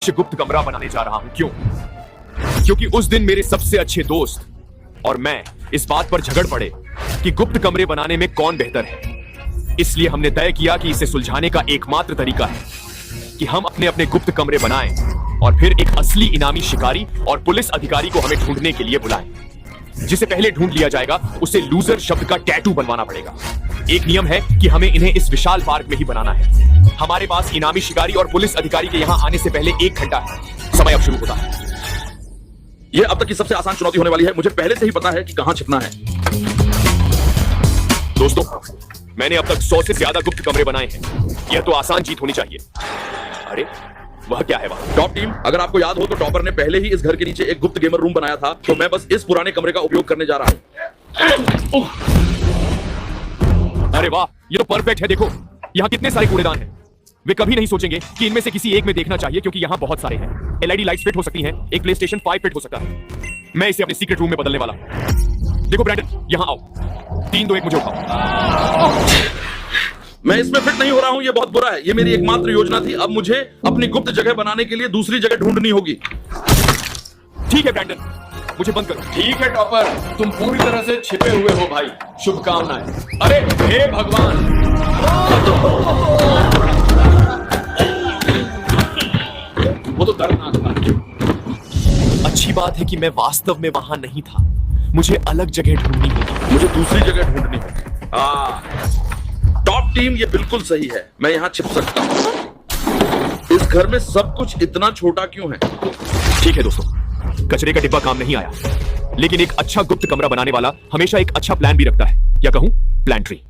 गुप्त कमरा बनाने जा रहा हूं। क्यों? क्योंकि उस दिन मेरे सबसे अच्छे दोस्त और मैं इस बात पर झगड़ पड़े कि गुप्त कमरे बनाने में कौन बेहतर है। इसलिए हमने तय किया कि इसे सुलझाने का एकमात्र तरीका है कि हम अपने अपने गुप्त कमरे बनाएं और फिर एक असली इनामी शिकारी और पुलिस अधिकारी को हमें ढूंढने के लिए बुलाएं। जिसे पहले ढूंढ लिया जाएगा उसे लूजर शब्द का टैटू बनवाना पड़ेगा। एक नियम है कि हमें इन्हें इस विशाल पार्क में ही बनाना है। हमारे पास इनामी शिकारी और पुलिस अधिकारी के यहां आने से पहले 1 घंटा है। समय अब शुरू होता है। यह अब तक की सबसे आसान चुनौती होने वाली है। मुझे पहले से ही पता है कि कहां छिपना है। दोस्तों, मैंने अब तक 100 से ज्यादा गुप्त कमरे बनाए हैं। यह तो आसान जीत होनी चाहिए। अरे वह क्या है वहां? टॉप टीम, अगर आपको याद हो तो टॉपर ने पहले ही इस घर के नीचे एक गुप्त गेमर रूम बनाया था, तो मैं बस इस पुराने कमरे का उपयोग करने जा रहा हूं। अरे वाह, ये तो परफेक्ट है। देखो यहाँ कितने सारे कूड़ेदान हैं। वे कभी नहीं सोचेंगे कि इनमें से किसी एक में देखना चाहिए, क्योंकि यहाँ बहुत सारे हैं। एलईडी लाइट्स फिट हो सकती हैं, एक प्लेस्टेशन 5 फिट हो सकता है। मैं इसे अपने सीक्रेट रूम में बदलने वाला हूं। देखो ब्रैंडन, यहाँ आओ। 3 2 1 मुझे उठाओ। मैं इसमें फिट नहीं हो रहा हूं, ये बहुत बुरा है। ये मेरी एकमात्र योजना थी। अब मुझे अपनी गुप्त जगह बनाने के लिए दूसरी जगह ढूंढनी होगी। ठीक है ब्रैंडन, मुझे बंद करो। ठीक है टॉपर, तुम पूरी तरह से छिपे हुए हो भाई। शुभकामनाएं। अरे हे भगवान, वो तो दर्दनाक था। अच्छी बात है कि मैं वास्तव में वहां नहीं था। मुझे अलग जगह ढूंढनी होगी। मुझे दूसरी जगह ढूंढनी होगी। टॉप टीम, ये बिल्कुल सही है। मैं यहाँ छिप सकता हूँ। इस घर में सब कुछ इतना छोटा क्यों है? ठीक है दोस्तों, कचरे का डिब्बा काम नहीं आया, लेकिन एक अच्छा गुप्त कमरा बनाने वाला हमेशा एक अच्छा प्लान भी रखता है, या कहूं प्लान ट्री।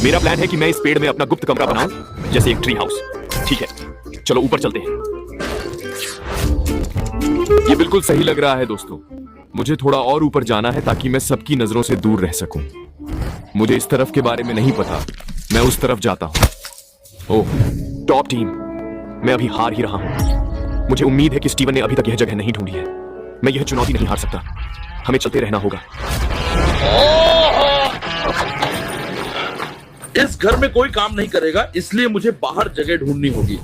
मेरा प्लान है कि मैं इस पेड़ में अपना गुप्त कमरा बनाऊं, जैसे एक ट्री हाउस। ठीक है, चलो ऊपर चलते हैं। ये बिल्कुल सही लग रहा है दोस्तों। मुझे थोड़ा और ऊपर जाना है ताकि मैं सबकी नजरों से दूर रह सकूं। मुझे इस तरफ के बारे में नहीं पता, मैं उस तरफ जाता हूं। ओह टॉप टीम, मैं अभी हार ही रहा हूं। मुझे उम्मीद है कि स्टीवन ने अभी तक यह जगह नहीं ढूंढी है। मैं यह चुनौती नहीं हार सकता। हमें चलते रहना होगा। इस घर में कोई काम नहीं करेगा, इसलिए मुझे बाहर जगह ढूंढनी होगी।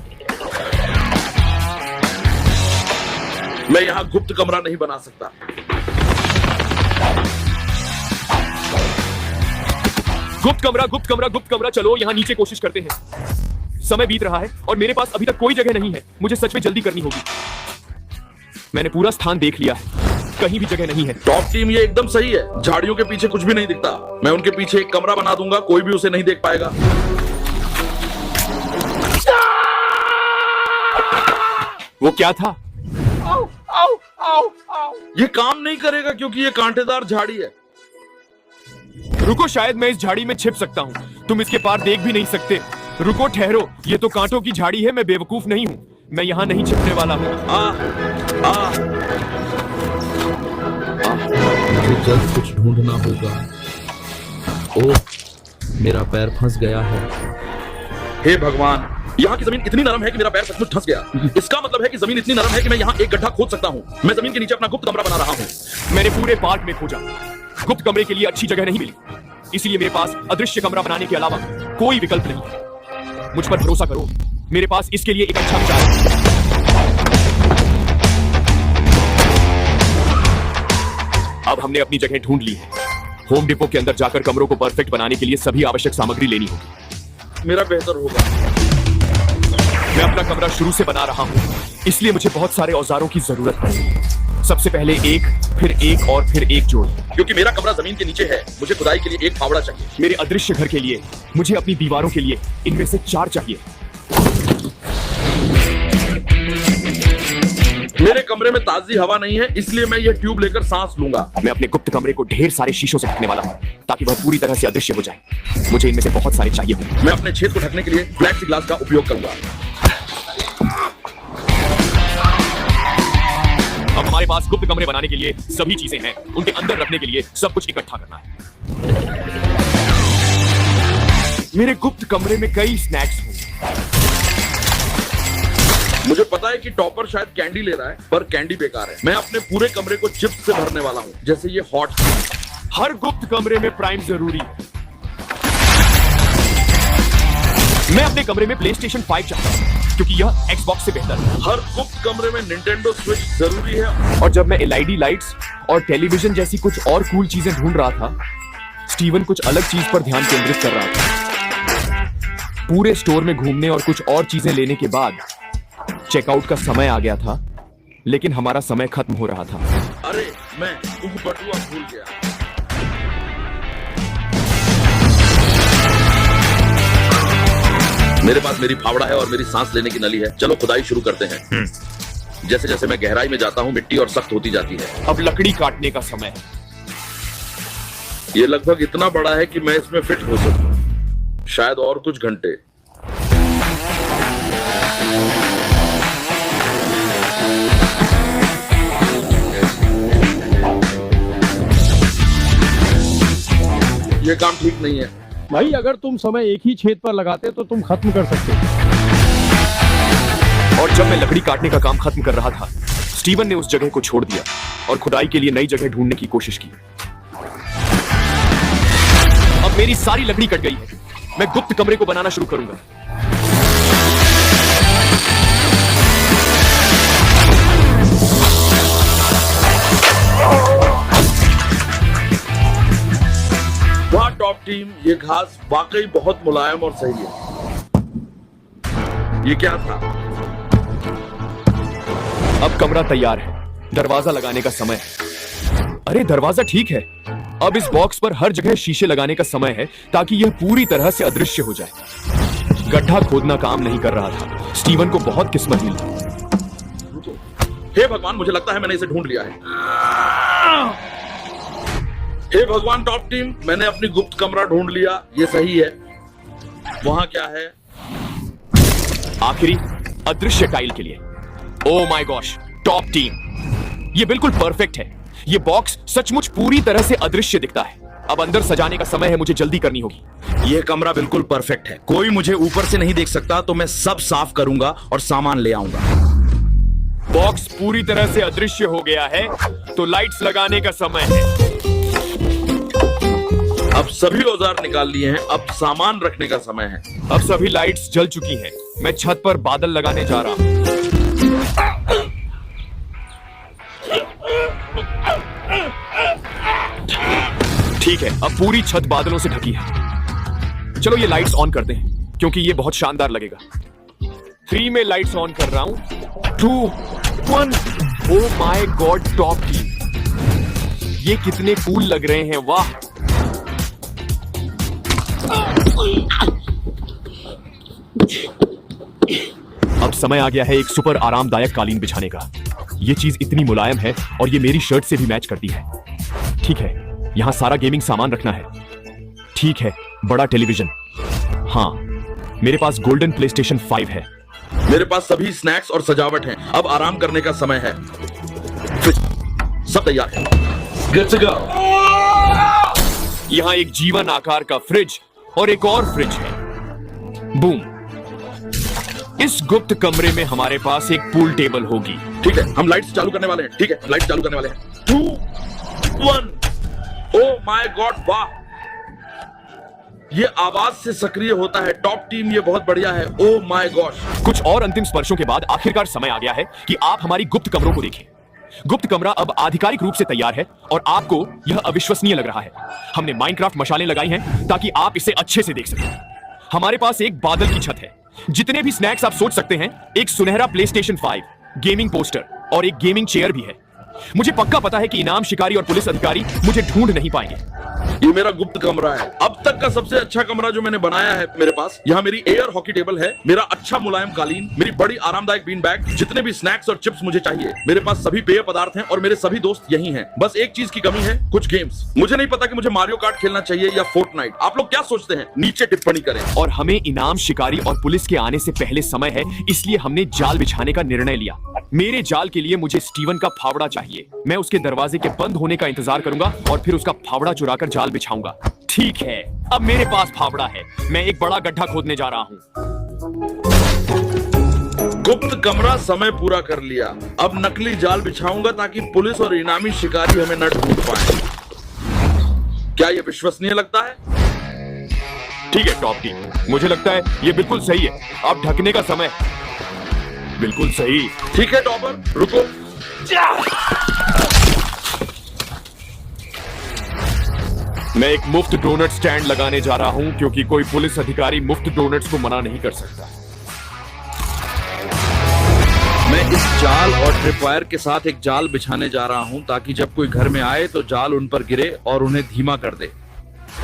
मैं यहां गुप्त कमरा नहीं बना सकता। गुप्त कमरा, गुप्त कमरा, गुप्त कमरा। चलो यहां नीचे कोशिश करते हैं। समय बीत रहा है और मेरे पास अभी तक कोई जगह नहीं है। मुझे सच में जल्दी करनी होगी। मैंने पूरा स्थान देख लिया है, कहीं भी जगह नहीं है। टॉप टीम, ये एकदम सही है। झाड़ियों के पीछे कुछ भी नहीं दिखता। मैं उनके पीछे एक कमरा बना दूंगा, कोई भी उसे नहीं देख पाएगा। वो क्या था? आओ, आओ, आओ, आओ। ये काम नहीं करेगा क्योंकि ये कांटेदार झाड़ी है। रुको, शायद मैं इस झाड़ी में छिप सकता हूँ। तुम इसके पार देख भी नहीं सकते। रुको, ठहरो, ये तो कांटों की झाड़ी है। मैं बेवकूफ नहीं हूँ। मैं यहाँ नहीं छिपने वाला हूँ। मुझे जल्द कुछ ढूंढना होगा। ओह, मेरा पैर फंस गया है। हे भगवान, यहाँ की जमीन इतनी नरम है कि मेरा पैर सचमुच फंस गया। इसका मतलब है कि जमीन इतनी नरम है कि मैं यहाँ एक गड्ढा खोद सकता हूँ। मैं जमीन के नीचे अपना गुप्त कमरा बना रहा हूँ। मैंने पूरे पार्क में खोजा, गुप्त कमरे के लिए अच्छी जगह नहीं मिली। इसीलिए मेरे पास अदृश्य कमरा बनाने के अलावा कोई विकल्प नहीं है। मुझ पर भरोसा करो, मेरे पास इसके लिए एक अच्छा विचार है। अब हमने अपनी जगह ढूंढ ली है। होम डिपो के अंदर जाकर कमरों को परफेक्ट बनाने के लिए सभी आवश्यक सामग्री लेनी होगी। मेरा बेहतर होगा। मैं अपना कमरा शुरू से बना रहा हूं, इसलिए मुझे बहुत सारे औजारों की जरूरत पड़ेगी। सबसे पहले एक, फिर एक और फिर एक जोड़। क्योंकि मेरा कमरा जमीन के नीचे है, मुझे खुदाई के लिए एक फावड़ा चाहिए। मेरे अदृश्य घर के लिए मुझे अपनी दीवारों के लिए इनमें से 4 चाहिए। मेरे कमरे में ताजी हवा नहीं है, इसलिए मैं यह ट्यूब लेकर सांस लूंगा। मैं अपने गुप्त कमरे को ढेर सारे शीशों से ढकने वाला हूँ, ताकि वह पूरी तरह से अदृश्य हो जाए। मुझे इनमें से बहुत सारे चाहिए होंगे। मैं अपने छेद को ढकने के लिए फ्लैक्सी ग्लास का उपयोग करूंगा। अब हमारे पास गुप्त कमरे बनाने के लिए सभी चीजें हैं। उनके अंदर रखने के लिए सब कुछ इकट्ठा करना है। मेरे गुप्त कमरे में कई स्नैक्स होंगे। मुझे पता है कि टॉपर शायद कैंडी ले रहा है, पर कैंडी बेकार है। मैं अपने पूरे कमरे को चिप्स से भरने वाला हूँ, जैसे ये हॉट। हर गुप्त कमरे में प्राइम जरूरी है। मैं अपने कमरे में प्लेस्टेशन 5 चाहता हूँ। क्योंकि यह Xbox से बेहतर है। हर गुप्त कमरे में निंटेंडो स्विच जरूरी है। और जब मैं LED लाइट्स और टेलीविजन जैसी कुछ और कूल चीजें ढूंढ रहा था, स्टीवन कुछ अलग चीज पर ध्यान केंद्रित कर रहा था। पूरे स्टोर में घूमने और कुछ और चीजें लेने के बाद चेकआउट का समय आ गया था, लेकिन हमारा समय खत्म हो रहा था। अरे मैं बटुआ भूल गया। मेरे पास मेरी फावड़ा है और मेरी सांस लेने की नली है। चलो खुदाई शुरू करते हैं। जैसे जैसे मैं गहराई में जाता हूँ मिट्टी और सख्त होती जाती है। अब लकड़ी काटने का समय है। ये लगभग इतना बड़ा है कि मैं इसमें फिट हो सकूं। शायद और कुछ घंटे। ये काम ठीक नहीं है। भाई अगर तुम समय एक ही छेद पर लगाते तो तुम खत्म कर सकते। और जब मैं लकड़ी काटने का काम खत्म कर रहा था, स्टीवन ने उस जगह को छोड़ दिया और खुदाई के लिए नई जगह ढूंढने की कोशिश की। अब मेरी सारी लकड़ी कट गई है। मैं गुप्त कमरे को बनाना शुरू करूंगा। वाह टॉप टीम, ये घास वाकई बहुत मुलायम और सही है। ये क्या था? अब कमरा तैयार है। दरवाजा लगाने का समय है। अरे दरवाजा ठीक है। अब इस बॉक्स पर हर जगह शीशे लगाने का समय है ताकि यह पूरी तरह से अदृश्य हो जाए। गड्ढा खोदना काम नहीं कर रहा था। स्टीवन को बहुत किस्मत मिली। हे भगवान, मुझे लगता है मैंने इसे ढूंढ लिया है। हे भगवान टॉप टीम, मैंने अपनी गुप्त कमरा ढूंढ लिया। ये सही है। वहां क्या है? आखिरी अदृश्य टाइल के लिए। Oh my gosh top team, ये बिल्कुल परफेक्ट है। ये बॉक्स सचमुच पूरी तरह से अदृश्य दिखता है। अब अंदर सजाने का समय है। मुझे जल्दी करनी होगी। यह कमरा बिल्कुल परफेक्ट है। कोई मुझे ऊपर से नहीं देख सकता, तो मैं सब साफ करूंगा और सामान ले आऊंगा। बॉक्स पूरी तरह से अदृश्य हो गया है, तो लाइट्स लगाने का समय है। अब सभी औजार निकाल लिए हैं। अब सामान रखने का समय है। अब सभी लाइट्स जल चुकी हैं। मैं छत पर बादल लगाने जा रहा हूं। ठीक है, अब पूरी छत बादलों से ढकी है। चलो ये लाइट्स ऑन करते हैं, क्योंकि ये बहुत शानदार लगेगा। 3 में लाइट्स ऑन कर रहा हूं। 2, 1। Oh my God top team, ये कितने कूल लग रहे हैं। वाह। अब समय आ गया है एक सुपर आरामदायक कालीन बिछाने का। ये चीज इतनी मुलायम है और ये मेरी शर्ट से भी मैच करती है। ठीक है, यहां सारा गेमिंग सामान रखना है। ठीक है, बड़ा टेलीविजन। हाँ, मेरे पास गोल्डन प्लेस्टेशन 5 है। मेरे पास सभी स्नैक्स और सजावट हैं। अब आराम करने का समय है। सब तैयार है। Good to go. यहां एक जीवन आकार का फ्रिज और एक और फ्रिज है। बूम। इस गुप्त कमरे में हमारे पास एक पूल टेबल होगी। ठीक है, हम लाइट्स चालू करने वाले हैं। ठीक है, लाइट्स चालू करने वाले हैं। 2, 1। ओ माय गॉड, वाह। ये आवाज से सक्रिय होता है। टॉप टीम, ये बहुत बढ़िया है। Oh my gosh. कुछ और अंतिम स्पर्शों के बाद आखिरकार समय आ गया है कि आप हमारी गुप्त कमरों को देखें। गुप्त कमरा अब आधिकारिक रूप से तैयार है और आपको यह अविश्वसनीय लग रहा है। हमने माइनक्राफ्ट मशालें लगाई हैं ताकि आप इसे अच्छे से देख सकें। हमारे पास एक बादल की छत है। जितने भी स्नैक्स आप सोच सकते हैं, एक सुनहरा प्लेस्टेशन 5, गेमिंग पोस्टर और एक गेमिंग चेयर भी है। मुझे पक्का पता है कि इनाम शिकारी और पुलिस अधिकारी मुझे ढूंढ नहीं पाएंगे। ये मेरा गुप्त कमरा है। अब तक का सबसे अच्छा कमरा जो मैंने बनाया है। मेरे पास यहाँ मेरी एयर हॉकी टेबल है, मेरा अच्छा मुलायम कालीन, मेरी बड़ी आरामदायक बीन बैग, जितने भी स्नैक्स और चिप्स मुझे चाहिए। मेरे पास सभी पेय पदार्थ हैं और मेरे सभी दोस्त यही हैं। बस एक चीज की कमी है, कुछ गेम्स। मुझे नहीं पता कि मुझे मारियो कार्ट खेलना चाहिए या फोर्टनाइट। आप लोग क्या सोचते हैं? नीचे टिप्पणी करें। और हमें इनाम शिकारी और पुलिस के आने से पहले समय है, इसलिए हमने जाल बिछाने का निर्णय लिया। मेरे जाल के लिए मुझे स्टीवन का फावड़ा चाहिए। मैं उसके दरवाजे के बंद होने का इंतजार करूंगा और फिर उसका फावड़ा चुराकर जाल बिछाऊंगा। ठीक है, अब मेरे पास फावड़ा है। मैं एक बड़ा गड्ढा खोदने जा रहा हूं। गुप्त कमरा समय पूरा कर लिया। अब नकली जाल बिछाऊंगा ताकि पुलिस और इनामी शिकारी हमें न ढूंढ पाए। क्या यह विश्वसनीय लगता है? ठीक है टॉप टीम, मुझे लगता है ये बिल्कुल सही है। अब ढकने का समय। बिल्कुल सही। ठीक है टॉपर, रुको। मैं एक मुफ्त डोनट स्टैंड लगाने जा रहा हूं क्योंकि कोई पुलिस अधिकारी मुफ्त डोनट्स को मना नहीं कर सकता। मैं इस जाल और ट्रिपवायर के साथ एक जाल बिछाने जा रहा हूं ताकि जब कोई घर में आए तो जाल उन पर गिरे और उन्हें धीमा कर दे।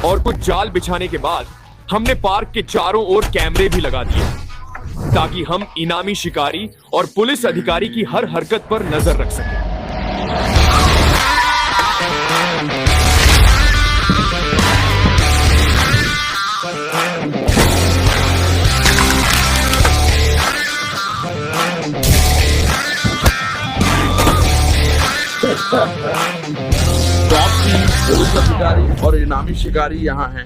और कुछ जाल बिछाने के बाद हमने पार्क के चारों ओर कैमरे भी लगा दिए ताकि हम इनामी शिकारी और पुलिस अधिकारी की हर हरकत पर नजर रख सकें। टॉप टीम, पुलिस अधिकारी और इनामी शिकारी यहाँ हैं।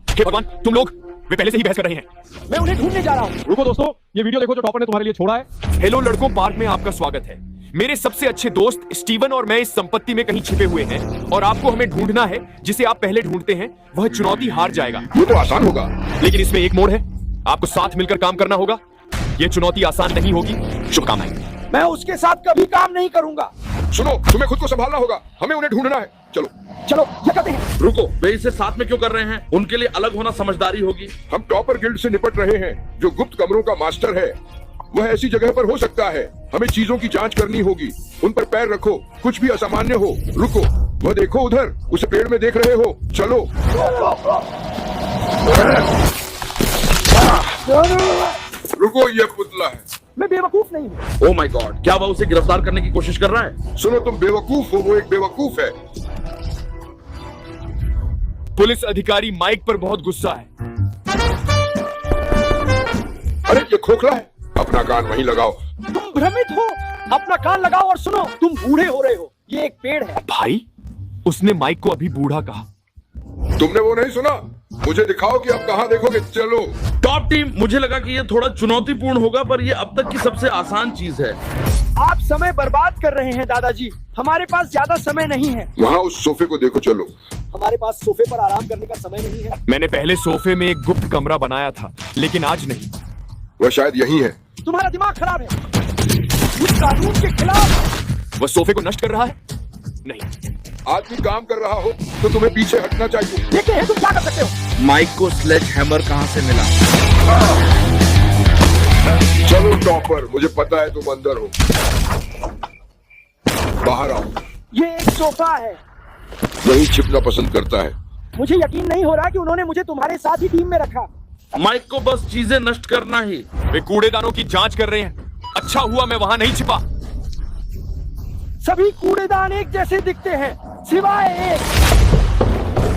हे भगवान, तुम लोग, वे पहले से ही बहस कर रहे हैं। मैं उन्हें ढूंढने जा रहा हूँ। रुको दोस्तों, ये वीडियो देखो जो टॉपर ने तुम्हारे लिए छोड़ा है। हेलो लड़कों, पार्क में आपका स्वागत है। मेरे सबसे अच्छे दोस्त स्टीवन और मैं इस संपत्ति में कहीं छिपे हुए हैं और आपको हमें ढूंढना है। जिसे आप पहले ढूंढते हैं वह चुनौती हार जाएगा। ये तो आसान होगा। लेकिन इसमें एक मोड़ है, आपको साथ मिलकर काम करना होगा। यह चुनौती आसान नहीं होगी। शुभकामनाएं। मैं उसके साथ कभी काम नहीं करूंगा। सुनो, तुम्हें खुद को संभालना होगा। हमें उन्हें ढूंढना है। चलो चलो, ये करते हैं। रुको, वे इसे साथ में क्यों कर रहे हैं? उनके लिए अलग होना समझदारी होगी। हम टॉपर गिल्ड से निपट रहे हैं जो गुप्त कमरों का मास्टर है। वह ऐसी जगह पर हो सकता है। हमें चीजों की जांच करनी होगी। उन पर पैर रखो, कुछ भी असामान्य हो। रुको, वह देखो उधर, उसे पेड़ में देख रहे हो। चलो। रुको, ये पुतला है। मैं बेवकूफ नहीं हूँ। ओह माय गॉड, क्या वह उसे गिरफ्तार करने की कोशिश कर रहा है? सुनो, तुम बेवकूफ हो, वो एक बेवकूफ है। पुलिस अधिकारी माइक पर बहुत गुस्सा है। अरे ये खोखला है। अपना कान वहीं लगाओ। तुम भ्रमित हो। अपना कान लगाओ और सुनो, तुम बूढ़े हो रहे हो। ये एक पेड़ है। भाई, उसने माइक को अभी बूढ़ा कहा। तुमने वो नहीं सुना? मुझे दिखाओ कि आप कहाँ देखोगे। चलो। टॉप टीम, मुझे लगा कि यह थोड़ा चुनौतीपूर्ण होगा, पर यह अब तक की सबसे आसान चीज है। आप समय बर्बाद कर रहे हैं दादाजी। हमारे पास ज्यादा समय नहीं है। वहाँ उस सोफे को देखो। चलो। हमारे पास सोफे पर आराम करने का समय नहीं है। मैंने पहले सोफे में एक गुप्त कमरा बनाया था, लेकिन आज नहीं। वह शायद यही है। तुम्हारा दिमाग खराब है। उस कानून के खिलाफ। वह सोफे को नष्ट कर रहा है? नहीं। आदमी काम कर रहा हो तो तुम्हें पीछे हटना चाहिए। देखते हैं तुम क्या कर सकते हो। माइक को स्लेज हैमर कहाँ से मिला? चलो टॉपर, मुझे पता है तुम अंदर हो। बाहर आओ। ये एक सोफा है। वही छिपना पसंद करता है। मुझे यकीन नहीं हो रहा कि उन्होंने मुझे तुम्हारे साथ ही टीम में रखा। माइक को बस चीजें नष्ट करना ही। वे कूड़ेदानों की जांच कर रहे हैं। अच्छा हुआ मैं वहां नहीं छिपा। सभी कूड़ेदान एक जैसे दिखते हैं सिवाय एक।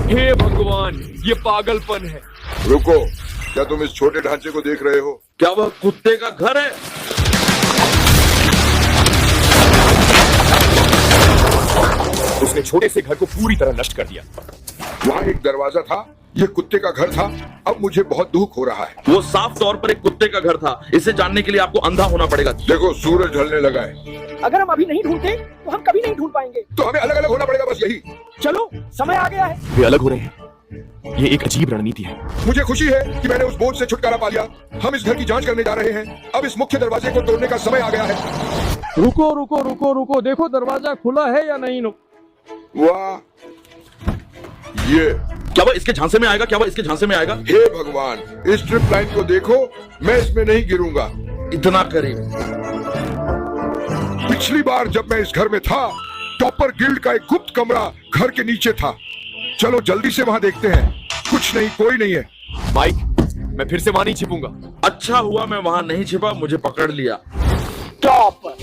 हे भगवान, ये पागलपन है। रुको, क्या तुम इस छोटे ढांचे को देख रहे हो? क्या वह कुत्ते का घर है? उसने छोटे से घर को पूरी तरह नष्ट कर दिया। वहाँ एक दरवाजा था। ये कुत्ते का घर था। अब मुझे बहुत दुख हो रहा है। वो साफ तौर पर एक कुत्ते का घर था। इसे जानने के लिए आपको अंधा होना पड़ेगा। देखो, सूरज ढलने लगा है। अगर हम अभी नहीं ढूंढते तो हम कभी नहीं ढूंढ पाएंगे। तो हमें अलग अलग होना पड़ेगा, बस यही। चलो, समय आ गया है। वे अलग हो रहे हैं। ये एक अजीब रणनीति है। मुझे खुशी है कि मैंने उस बोझ से छुटकारा पा लिया। हम इस घर की जांच करने जा रहे हैं। अब इस मुख्य दरवाजे को तोड़ने का समय आ गया है। रुको रुको रुको रुको, देखो दरवाजा खुला है या नहीं। वाह, ये क्या वह इसके झांसे में आएगा? क्या वह इसके झांसे में आएगा? हे भगवान, इस ट्रिप लाइन को देखो। मैं इसमें नहीं गिरूंगा। इतना करीब। पिछली बार जब मैं इस घर में था, टॉपर गिल्ड का एक गुप्त कमरा घर के नीचे था। चलो जल्दी से वहां देखते हैं। कुछ नहीं, कोई नहीं है। माइक, मैं फिर से वहां नहीं छिपूंगा। अच्छा हुआ मैं वहां नहीं छिपा, मुझे पकड़ लिया। टॉपर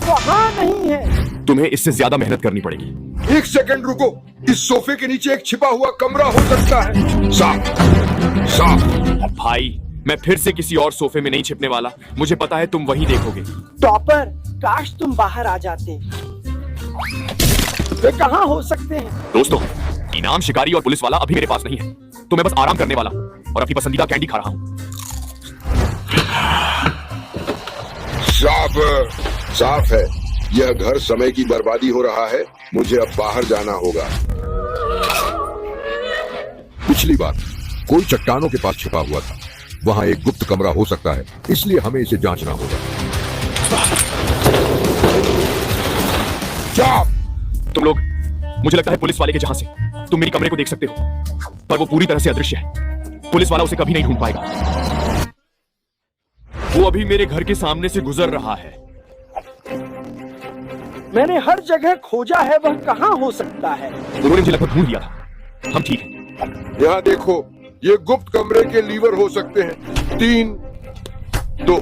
वहां नहीं है। तुम्हें इससे ज्यादा मेहनत करनी पड़ेगी। एक सेकंड रुको। इस सोफे के नीचे एक छिपा हुआ कमरा हो सकता है। साफ साफ। भाई, मैं फिर से किसी और सोफे में नहीं छिपने वाला। मुझे पता है तुम वहीं देखोगे। टॉपर, काश तुम बाहर आ जाते। वे कहाँ हो सकते हैं? दोस्तों, इनाम शिकारी और पुलिस वाला अभी मेरे पास नहीं है, तो मैं बस आराम करने वाला हूँ और अपनी पसंदीदा कैंडी खा रहा हूँ। साफ है। यह घर समय की बर्बादी हो रहा है। मुझे अब बाहर जाना होगा। पिछली बार कोई चट्टानों के पास छिपा हुआ था। वहाँ एक गुप्त कमरा हो सकता है, इसलिए हमें इसे जांचना होगा। चाप! तुम लोग, मुझे लगता है पुलिस वाले के जहां से तुम मेरी कमरे को देख सकते हो, पर वो पूरी तरह से अदृश्य है। पुलिस वाला उसे कभी नहीं ढूंढ पाएगा। वो अभी मेरे घर के सामने से गुजर रहा है। मैंने हर जगह खोजा है, वह कहाँ हो सकता है? उन्होंने मुझे लगभग ढूंढ लिया था। हम ठीक हैं। यहाँ देखो, ये गुप्त कमरे के लीवर हो सकते हैं। 3, 2,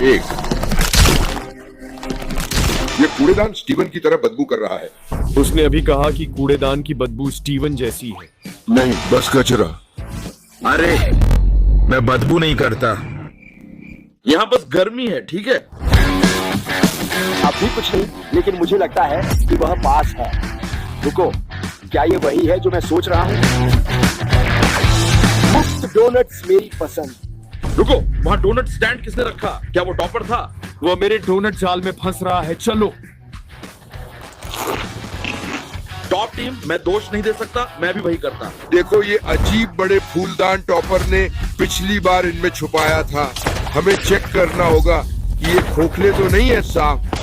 1। ये कूड़ेदान स्टीवन की तरह बदबू कर रहा है। उसने अभी कहा कि कूड़ेदान की बदबू स्टीवन जैसी है। नहीं, बस कचरा। अरे मैं बदबू नहीं करता, यहाँ बस गर्मी है, ठीक है? अभी कुछ नहीं, लेकिन मुझे लगता है कि वह पास है। रुको, क्या ये वही है जो मैं सोच रहा हूँ? मुफ्त डोनट्स मेरी पसंद। रुको, वहाँ डोनट स्टैंड किसने रखा? क्या वो टॉपर था? वो मेरे डोनट जाल में फंस रहा है। चलो। टॉप टीम, मैं दोष नहीं दे सकता, मैं भी वही करता। देखो, ये अजीब बड़े फूलदान टॉपर ने पिछली बार इनमें छुपाया था। हमें चेक करना होगा कि ये खोखले तो नहीं है। साफ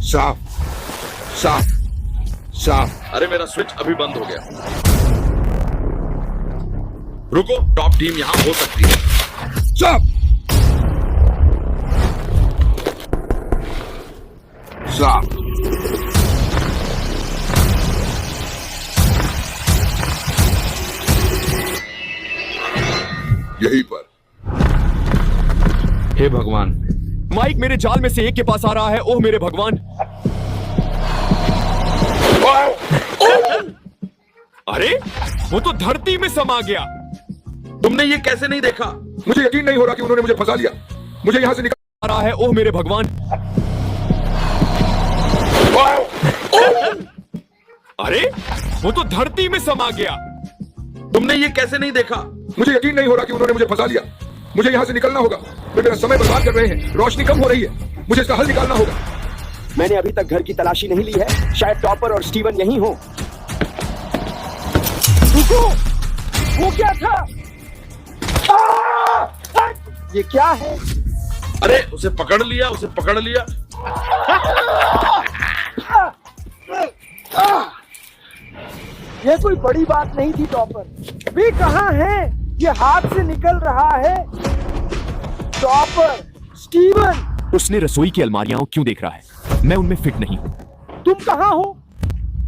साफ साफ साफ। अरे मेरा स्विच अभी बंद हो गया। रुको, टॉप टीम यहाँ हो सकती है। साफ साफ। यहीं पर। हे भगवान, माइक मेरे जाल में से एक के पास आ रहा है। ओह मेरे भगवान! अरे वो तो धरती में समा गया। तुमने ये कैसे नहीं देखा? मुझे यकीन नहीं हो रहा कि उन्होंने मुझे फंसा लिया। मुझे यहाँ से निकल आ रहा है। ओह मेरे भगवान! अरे वो तो धरती में समा गया। तुमने ये कैसे नहीं देखा? मुझे यकीन नहीं हो रहा कि उन्होंने मुझे फंसा लिया। मुझे यहाँ से निकलना होगा। वे मेरा समय बर्बाद कर रहे हैं। रोशनी कम हो रही है। मुझे इसका हल निकालना होगा। मैंने अभी तक घर की तलाशी नहीं ली है। शायद टॉपर और स्टीवन यहीं हो। रुको, वो क्या था? ये क्या है? अरे उसे पकड़ लिया, उसे पकड़ लिया। ये कोई बड़ी बात नहीं थी टॉपर। वे कहाँ हैं? ये हाथ से निकल रहा है। Topper, Steven. उसने रसोई की अलमारियां क्यों देख रहा है? मैं उनमें फिट नहीं हूं। तुम कहाँ हो?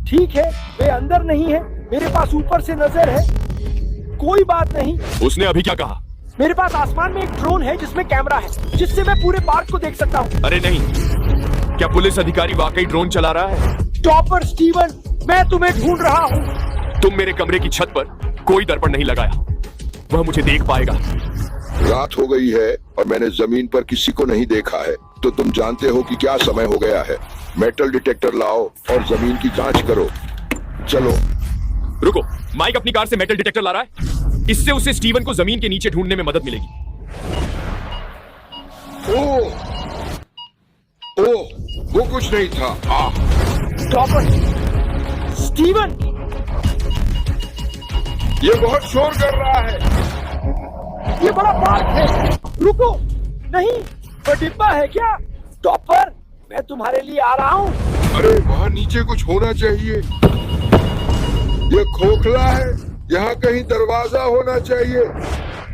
ठीक है, वे अंदर नहीं है। मेरे पास ऊपर से नजर है। कोई बात नहीं। उसने अभी क्या कहा? मेरे पास आसमान में एक ड्रोन है जिसमें कैमरा है, जिससे मैं पूरे पार्क को देख सकता हूँ। अरे नहीं, क्या पुलिस अधिकारी वाकई ड्रोन चला रहा है? टॉपर, स्टीवन, मैं तुम्हें ढूंढ रहा हूँ। तुम मेरे कमरे की छत पर कोई दर्पण नहीं लगाया। वह मुझे देख पाएगा। रात हो गई है और मैंने जमीन पर किसी को नहीं देखा है, तो तुम जानते हो कि क्या समय हो गया है। मेटल डिटेक्टर लाओ और जमीन की जांच करो। चलो। रुको, माइक अपनी कार से मेटल डिटेक्टर ला रहा है। इससे उसे स्टीवन को जमीन के नीचे ढूंढने में मदद मिलेगी। ओह, वो कुछ नहीं था। टॉपर, स्टीवन, ये बहुत शोर कर रहा है। ये बड़ा पार्क है। रुको, नहीं, वो डिब्बा है क्या? टॉपर, मैं तुम्हारे लिए आ रहा हूँ। अरे वहाँ नीचे कुछ होना चाहिए। ये खोखला है। यहाँ कहीं दरवाजा होना चाहिए।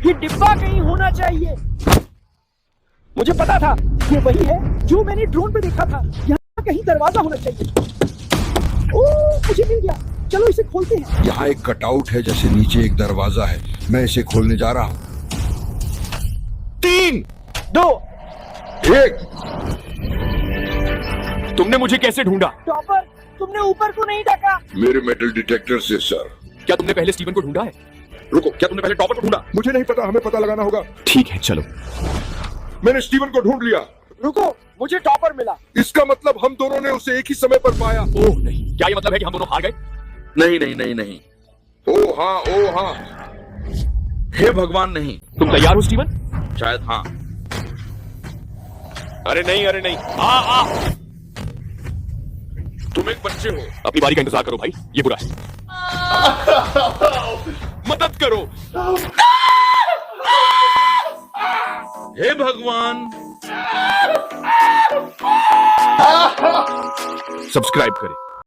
ये डिब्बा कहीं होना चाहिए। मुझे पता था, ये वही है जो मैंने ड्रोन पे देखा था। यहाँ कहीं दरवाजा होना चाहिए। ओह, मुझे मिल गया। चलो इसे खोलते हैं। यहाँ एक कटआउट है, जैसे नीचे एक दरवाजा है। मैं इसे खोलने जा रहा हूँ। 3, 2, 1। तुमने मुझे कैसे ढूंढा? टॉपर, तुमने ऊपर को नहीं देखा? मेरे मेटल डिटेक्टर से सर। क्या तुमने पहले स्टीवन को ढूंढा है? रुको, क्या तुमने पहले टॉपर को ढूंढा? मुझे नहीं पता, हमें पता लगाना होगा। ठीक है, चलो। मैंने स्टीवन को ढूंढ लिया। रुको, मुझे टॉपर मिला। इसका मतलब हम दोनों ने उसे एक ही समय पर पाया। ओह नहीं, क्या ये मतलब है कि हम दोनों हार गए? नहीं नहीं नहीं नहीं। ओ हाँ। हे भगवान, नहीं। तुम तैयार हो स्टीवन? शायद हाँ। अरे नहीं। आ तुम एक बच्चे हो। अपनी बारी का इंतजार करो भाई, ये बुरा है। मदद करो। हे भगवान। सब्सक्राइब करें।